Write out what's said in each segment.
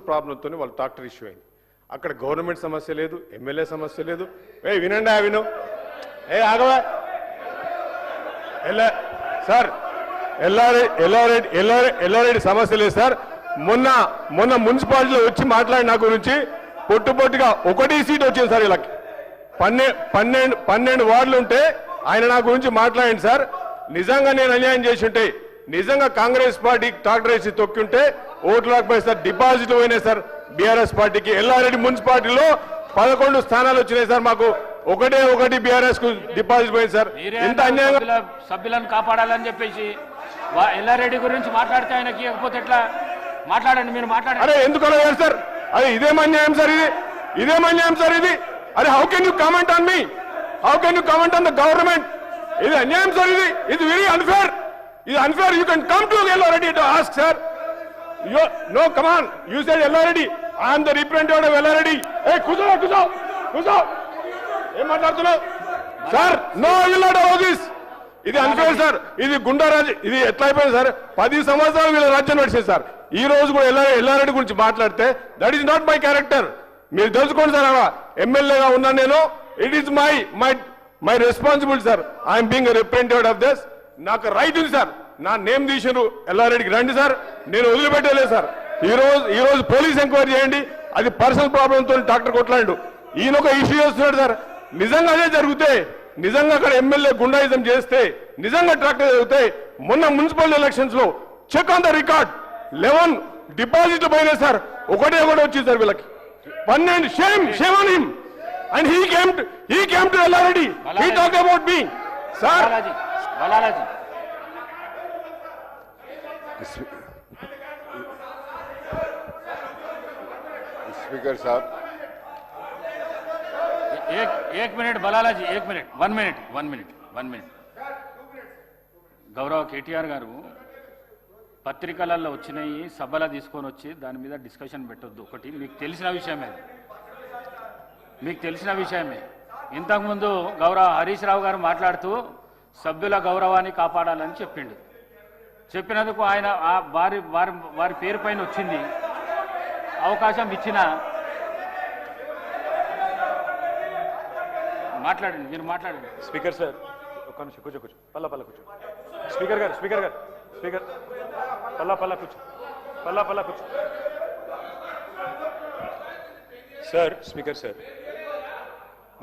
ప్రాబ్లంతో వాళ్ళు tractor issue అయింది. అక్కడ గవర్నమెంట్ సమస్య లేదు, ఎమ్మెల్యే సమస్య లేదు. వినండి విను, ఆగవా సార్, ఎల్లారెడ్డి సమస్య లేదు సార్. మొన్న మున్సిపాలిటీలో వచ్చి మాట్లాడి నా గురించి పొట్టుగా ఒకటి సీట్ వచ్చింది సార్. వీళ్ళకి 12 వార్డులు ఉంటే ఆయన నా గురించి మాట్లాడండి సార్. నిజంగా నేను అన్యాయం చేసి ఉంటే, నిజంగా కాంగ్రెస్ పార్టీకి ట్రాక్టర్ వేసి తొక్కింటే ఓట్లు రాకపోయి సార్, డిపాజిట్లు పోయినాయి సార్ బీఆర్ఎస్ పార్టీకి. ఎల్లారెడ్డి మున్సిపాలిటీలో 11 స్థానాలు వచ్చినాయి సార్. మాకు ఒకటి బీఆర్ఎస్ కు డిపాజిట్ పోయింది సార్. ఎంత అన్యాయంగా సభ్యులను కాపాడాలని చెప్పేసి ఎల్లారెడ్డి గురించి మాట్లాడితే ఆయనకి ఇవ్వకపోతే ఎట్లా? మాట్లాడండి, మీరు మాట్లాడండి. అరే ఎందుకు అలా సార్? అదే ఇదేం అన్యాయం సార్, ఇదేం అన్యాయం సార్ ఇది. అరే how can you comment on me? How can you comment on the government? ఇది అన్యాయం సార్, ఇది వెరీ అన్ఫేర్. ఇది unfair. You can come to Yellareddy to ask sir. No, come on. You said Ellaredi. I am the representative of Ellaredi. Hey, kuso. ఏం మాట్లాడుతున్నావు sir? No, you not allow this. ఇది unfair sir. ఇది గుండా రాజ్యం. ఇది ఎట్లా అయిపోయింది సార్? 10 సంవత్సరాలు వీళ్ళ రాజ్యం నడిచేది సార్. ఈ రోజు కూడా ఎల్లారెడ్డి గురించి మాట్లాడితే that is not my character. మీరు తెలుసుకోండి సార్. ఎమ్మెల్యేగా ఉన్నాను నేను. It is my responsibility sir. I'm being representative of this. నాకు రైట్ ఉంది సార్. నా నేమ్ తీసారు ఎల్లారెడ్డికి రండి సార్, నేను వదిలిపెట్టలేదు సార్. ఈ రోజు పోలీస్ ఎంక్వైరీ చేయండి. అది పర్సనల్ ప్రాబ్లంతో డాక్టర్ కొట్లాడు. ఈయన ఒక ఇష్యూ చేస్తున్నాడు సార్. నిజంగా అదే జరిగితే, నిజంగా అక్కడ ఎమ్మెల్యే గుండాయిజం చేస్తే, నిజంగా ట్రాక్టర్ జరిగితే, మొన్న మున్సిపల్ ఎలక్షన్స్ లో చెక్ ఆన్ ద రికార్డ్ 11 డిపాజిట్లు పోయినాయి సార్. ఒకటే వచ్చింది సార్ వీళ్ళకి. 12. Shame on him. And he came to Yellareddy. He talk about me sir. Speaker साहब, एक मिनट बलालाजी, 1 मिनट. గౌరవ కేటీఆర్ గారు పత్రికలలో వచ్చినాయి, సభలో తీసుకొని వచ్చి దాని మీద డిస్కషన్ పెట్టొద్దు. ఒకటి మీకు తెలిసిన విషయమే. ఇంతకుముందు గౌరవ హరీష్ రావు గారు మాట్లాడుతూ సభ్యుల గౌరవాన్ని కాపాడాలని చెప్పినందుకు ఆయన వారి పేరు పైన వచ్చింది. అవకాశం ఇచ్చిన మాట్లాడండి, మీరు మాట్లాడండి. స్పీకర్ సార్, ఒక్క నిమిషం కూర్చో. పల్లా కూర్చో. స్పీకర్ గారు పల్లా కూర్చో. Sir, speaker sir,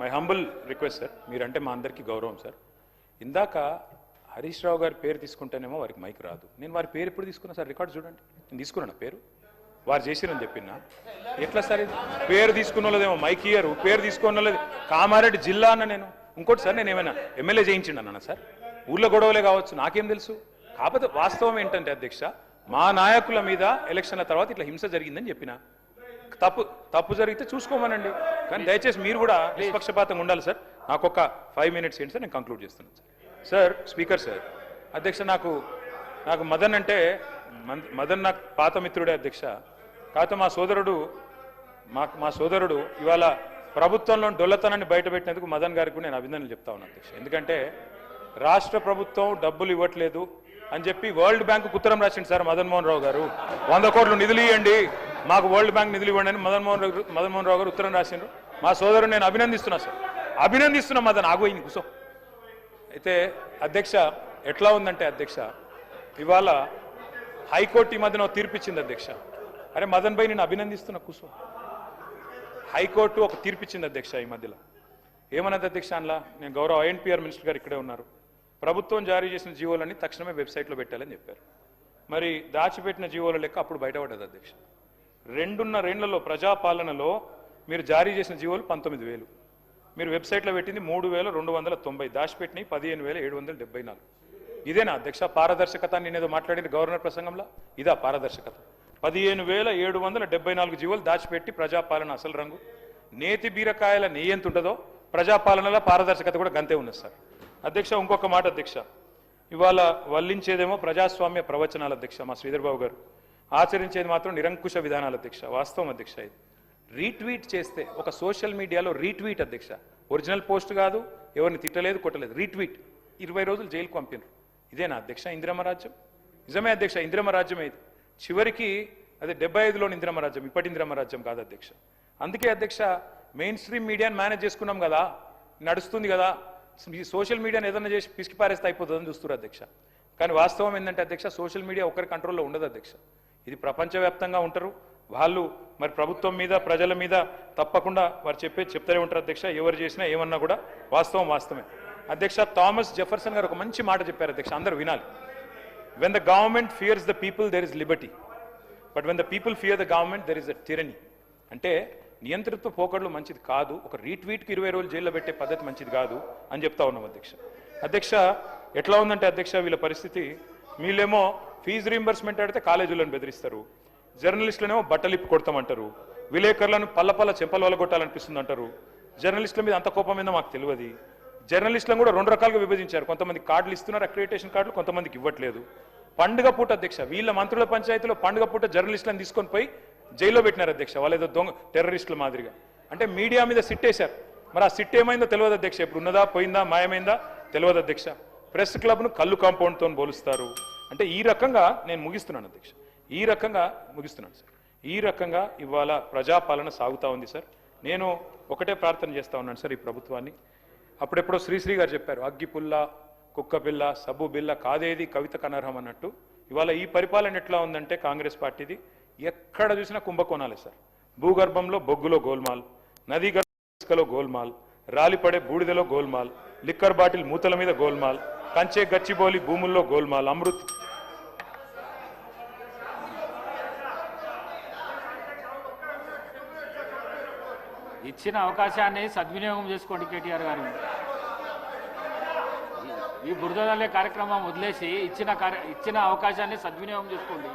my humble request sir, మీరంటే మా అందరికీ గౌరవం సార్. ఇందాక హరీష్ రావు గారి పేరు తీసుకుంటేనేమో వారికి మైక్ రాదు. నేను వారి పేరు ఎప్పుడు తీసుకున్నా సార్? రికార్డు చూడండి. నేను తీసుకున్నాను పేరు, వారు చేసిరని చెప్పినా. ఎట్లా సార్ ఇది? పేరు తీసుకున్న వాళ్ళదేమో మైక్ ఇయ్యరు, పేరు తీసుకున్న వాళ్ళది కామారెడ్డి జిల్లా అన్న. నేను ఇంకోటి సార్, నేను ఏమైనా ఎమ్మెల్యే చేయించిండు అన్నా సార్? ఊళ్ళో గొడవలే కావచ్చు, నాకేం తెలుసు. కాకపోతే వాస్తవం ఏంటంటే అధ్యక్ష, మా నాయకుల మీద ఎలక్షన్ల తర్వాత ఇట్లా హింస జరిగిందని చెప్పిన. తప్పు జరిగితే చూసుకోమనండి, కానీ దయచేసి మీరు కూడా నిష్పక్షపాతంగా ఉండాలి సార్. నాకు ఒక 5 మినిట్స్ ఏంటి సార్, నేను కంక్లూడ్ చేస్తున్నాను సార్. స్పీకర్ సార్, అధ్యక్ష, నాకు మదన్ అంటే నాకు పాత మిత్రుడే అధ్యక్ష. కాకపోతే మా సోదరుడు ఇవాళ ప్రభుత్వంలో డొల్లతనాన్ని బయటపెట్టినందుకు మదన్ గారికి నేను అభినందనలు చెప్తా ఉన్నాను అధ్యక్ష. ఎందుకంటే రాష్ట్ర ప్రభుత్వం డబ్బులు ఇవ్వట్లేదు అని చెప్పి వరల్డ్ బ్యాంకు ఉత్తరం రాసిండు సార్ మదన్మోహన్ రావు గారు. 100 కోట్లు నిధులు ఇవ్వండి, మాకు వరల్డ్ బ్యాంక్ నిధులు ఇవ్వండి అని మదన్మోహన్ రావు గారు ఉత్తరం రాసిండ్రు. మా సోదరుడు నేను అభినందిస్తున్నా సార్, అభినందిస్తున్నా. మదన్ ఆగోయింది కూర్చో. అయితే అధ్యక్ష, ఎట్లా ఉందంటే అధ్యక్ష, ఇవాళ హైకోర్టు ఈ మధ్యన తీర్పిచ్చింది అధ్యక్ష. అరే మదన్ భాయ్, నేను అభినందిస్తున్నా, కూర్చో. హైకోర్టు ఒక తీర్పిచ్చింది అధ్యక్ష ఈ మధ్యలో. ఏమన్నది అధ్యక్ష? అందులో నేను గౌరవ ఐఎన్పిఆర్ మినిస్టర్ గారు ఇక్కడే ఉన్నారు. ప్రభుత్వం జారీ చేసిన జీవోలన్నీ తక్షణమే వెబ్సైట్లో పెట్టాలని చెప్పారు. మరి దాచిపెట్టిన జీవోల లెక్క అప్పుడు బయటపడ్డది అధ్యక్ష. 2.5 ఏళ్లలో ప్రజాపాలనలో మీరు జారీ చేసిన జీవోలు 19,000, మీరు వెబ్సైట్లో పెట్టింది 3,290, దాచిపెట్టినవి 15,774. ఇదేనా అధ్యక్ష పారదర్శకత? నేనేదో మాట్లాడింది గవర్నర్ ప్రసంగంలో, ఇదా పారదర్శకత? 15,774 జీవోలు దాచిపెట్టి ప్రజాపాలన అసలు రంగు. నేతి బీరకాయల నెయ్యి ఎంత ఉంటుందో ప్రజాపాలనలో పారదర్శకత కూడా గంతే ఉన్నది సార్. అధ్యక్ష, ఇంకొక మాట అధ్యక్ష, ఇవాళ వల్లించేదేమో ప్రజాస్వామ్య ప్రవచనాలు అధ్యక్ష మా శ్రీధర్ బాబు గారు, ఆచరించేది మాత్రం నిరంకుశ విధానాలు అధ్యక్ష. వాస్తవం అధ్యక్ష. ఇది రీట్వీట్ చేస్తే ఒక సోషల్ మీడియాలో రీట్వీట్ అధ్యక్ష, ఒరిజినల్ పోస్ట్ కాదు, ఎవరిని తిట్టలేదు కొట్టలేదు, రీట్వీట్ 20 రోజులు జైలుకు పంపినారు. ఇదేనా అధ్యక్ష ఇందిరమ్మ రాజ్యం? నిజమే అధ్యక్ష, ఇందిరమ్మ రాజ్యం ఇది. చివరికి అదే 75లో ఇందిరమ్మ రాజ్యం, ఇప్పటి ఇందిరమ్మ రాజ్యం కాదు అధ్యక్ష. అందుకే అధ్యక్ష మెయిన్ స్ట్రీమ్ మీడియాని మేనేజ్ చేసుకున్నాం కదా, నడుస్తుంది కదా, ఈ సోషల్ మీడియాని ఏదైనా చేసి పిసికి పారేస్తే అయిపోతుందని చూస్తున్నారు అధ్యక్ష. కానీ వాస్తవం ఏంటంటే అధ్యక్ష, సోషల్ మీడియా ఒకరి కంట్రోల్లో ఉండదు అధ్యక్ష. ఇది ప్రపంచవ్యాప్తంగా ఉంటారు వాళ్ళు, మరి ప్రభుత్వం మీద ప్రజల మీద తప్పకుండా వారు చెప్తూనే ఉంటారు అధ్యక్ష. ఎవరు చేసినా ఏమన్నా కూడా వాస్తవం వాస్తవమే అధ్యక్ష. థామస్ జెఫర్సన్ గారు ఒక మంచి మాట చెప్పారు అధ్యక్ష, అందరూ వినాలి. When the government fears the people there is liberty, but when the people fear the government there is a tyranny. అంటే నియంత్రిత పోకడలు మంచిది కాదు, ఒక రీట్వీట్కి 20 రోజులు జైల్లో పెట్టే పద్ధతి మంచిది కాదు అని చెప్తా ఉన్నాం అధ్యక్ష. అధ్యక్ష ఎట్లా ఉందంటే అధ్యక్ష వీళ్ళ పరిస్థితి, వీళ్ళేమో ఫీజు రీంబర్స్మెంట్ అడిగితే కాలేజీలను బెదిరిస్తారు, జర్నలిస్టులనేమో బట్టలిప్పి కొడతామంటారు, విలేకరులను పల్ల చెంపల వల్ల కొట్టాలనిపిస్తుంది అంటారు. జర్నలిస్టుల మీద అంత కోపం మీద మాకు తెలియదు. జర్నలిస్టులను కూడా 2 రకాలుగా విభజించారు, కొంతమంది కార్డులు ఇస్తున్నారు అక్రిడిటేషన్ కార్డులు, కొంతమందికి ఇవ్వట్లేదు. పండుగ పూట అధ్యక్ష వీళ్ళ మంత్రుల పంచాయతీలో పండుగ పూట జర్నలిస్టులను తీసుకొని పోయి జైల్లో పెట్టినారు అధ్యక్ష, వాళ్ళు ఏదో దొంగ టెర్రరిస్టుల మాదిరిగా. అంటే మీడియా మీద సిట్టేశారు. మరి ఆ సిట్ ఏమైందో తెలియదు అధ్యక్ష, ఇప్పుడు ఉన్నదా పోయిందా మాయమైందా తెలియదు అధ్యక్ష. ప్రెస్ క్లబ్ను కళ్ళు కాంపౌండ్తో పోలుస్తారు. అంటే ఈ రకంగా నేను ముగిస్తున్నాను అధ్యక్ష, ఈ రకంగా ముగిస్తున్నాను సార్. ఈ రకంగా ఇవాళ ప్రజాపాలన సాగుతూ ఉంది సార్. నేను ఒకటే ప్రార్థన చేస్తూ ఉన్నాను సార్ ఈ ప్రభుత్వాన్ని. అప్పుడెప్పుడో శ్రీశ్రీ గారు చెప్పారు, అగ్గిపుల్ల కుక్క పిల్ల సబ్బు బిల్ల కాదేది కవితకు అనర్హం అన్నట్టు. ఇవాళ ఈ పరిపాలన ఎట్లా ఉందంటే కాంగ్రెస్ పార్టీది, ఎక్కడ చూసినా కుంభకోణాలే సార్. భూగర్భంలో బొగ్గులో గోల్మాల్, నదీ గర్భలో గోల్మాల్, రాలిపడే బూడిదలో గోల్మాల్, లిక్కర్ బాటిల్ మూతల మీద గోల్మాల్, కంచే గచ్చిబౌలి భూముల్లో గోల్మాల్, అమృత్. ఇచ్చిన అవకాశాన్ని సద్వినియోగం చేసుకోండి కేటీఆర్ గారు. ఈ బురదలే కార్యక్రమం వదిలేసి ఇచ్చిన అవకాశాన్ని సద్వినియోగం చేసుకోండి.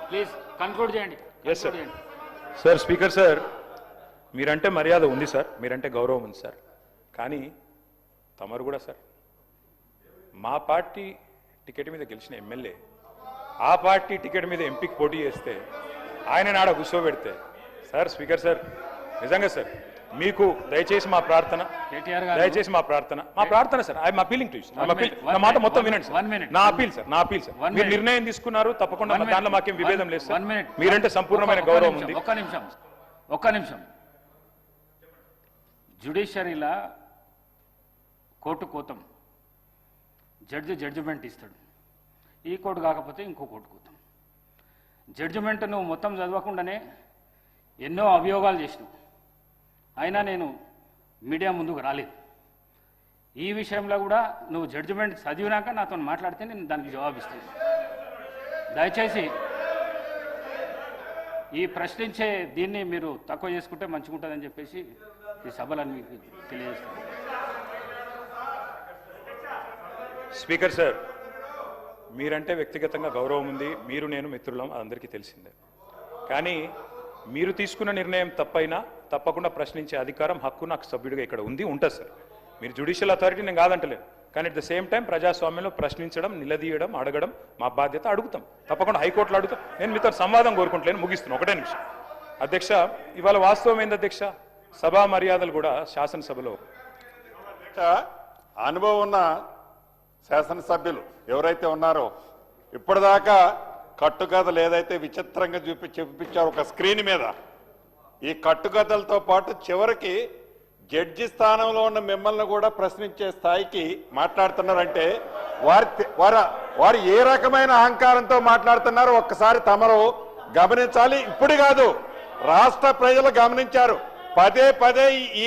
ప్లీజ్ కన్క్లూడ్ చేయండి. Yes sir. Sir speaker sir, మీరంటే మర్యాద ఉంది సార్, మీరంటే గౌరవం ఉంది సార్. కానీ తమరు కూడా సార్ మా పార్టీ టికెట్ మీద గెలిచిన ఎమ్మెల్యే ఆ పార్టీ టికెట్ మీద ఎంపీకి పోటీ చేస్తే ఆయన నాడ కూర్చోబెడితే సార్ స్పీకర్ సార్ నిజంగా సార్ మీకు దయచేసి మా ప్రార్థన, దయచేసి మా ప్రార్థన sir. I'm appealing to you. నా మాట మొత్తం వినండి సార్. నా అపీల్ సార్, మీరు నిర్ణయం తీసుకున్నారు, తప్పకుండా దాంట్లో మాకేం విభేదం లేదు సార్. మీరంటే సంపూర్ణమైన గౌరవం ఉంది. ఒక్క నిమిషం. జ్యుడిషియరీలా కోర్టు కోతాం, జడ్జిమెంట్ ఇస్తాడు. ఈ కోర్టు కాకపోతే ఇంకో కోర్టు కోతాం. జడ్జిమెంట్ నువ్వు మొత్తం చదవకుండానే ఎన్నో అభియోగాలు చేసినావు, అయినా నేను మీడియా ముందుకు రాలేదు. ఈ విషయంలో కూడా నువ్వు జడ్జిమెంట్ చదివినాక నాతో మాట్లాడితే నేను దానికి జవాబిస్తాను. దయచేసి ఈ ప్రశ్నించే దీన్ని మీరు తక్కువ చేసుకుంటే మంచిగుంటుందని చెప్పేసి ఈ సభలను మీకు తెలియజేస్తాను. స్పీకర్ సార్, మీరంటే వ్యక్తిగతంగా గౌరవం ఉంది, మీరు నేను మిత్రులం, అందరికీ తెలిసిందే. కానీ మీరు తీసుకున్న నిర్ణయం తప్పైనా తప్పకుండా ప్రశ్నించే అధికారం, హక్కు నాకు సభ్యుడిగా ఇక్కడ ఉంది, ఉంటుంది సార్. మీరు జ్యుడిషియల్ అథారిటీ నేను కాదంటలేదు, కానీ అట్ ద సేమ్ టైం ప్రజాస్వామ్యంలో ప్రశ్నించడం, నిలదీయడం, అడగడం మా బాధ్యత. అడుగుతాం తప్పకుండా, హైకోర్టులో అడుగుతాం. నేను మీతో సంవాదం కోరుకుంటలేను, ముగిస్తున్నాను. ఒకటే నిమిషం అధ్యక్ష. ఇవాళ వాస్తవం ఏంది అధ్యక్ష, సభా మర్యాదలు కూడా శాసనసభలో అనుభవం ఉన్న శాసనసభ్యులు ఎవరైతే ఉన్నారో ఇప్పటిదాకా కట్టుకథలు ఏదైతే విచిత్రంగా చూపించారు ఒక స్క్రీన్ మీద, ఈ కట్టుకథలతో పాటు చివరికి జడ్జి స్థానంలో ఉన్న మిమ్మల్ని కూడా ప్రశ్నించే స్థాయికి మాట్లాడుతున్నారంటే వారు ఏ రకమైన అహంకారంతో మాట్లాడుతున్నారో ఒక్కసారి తమరు గమనించాలి. ఇప్పుడు కాదు, రాష్ట్ర ప్రజలు గమనించారు. పదే ఈ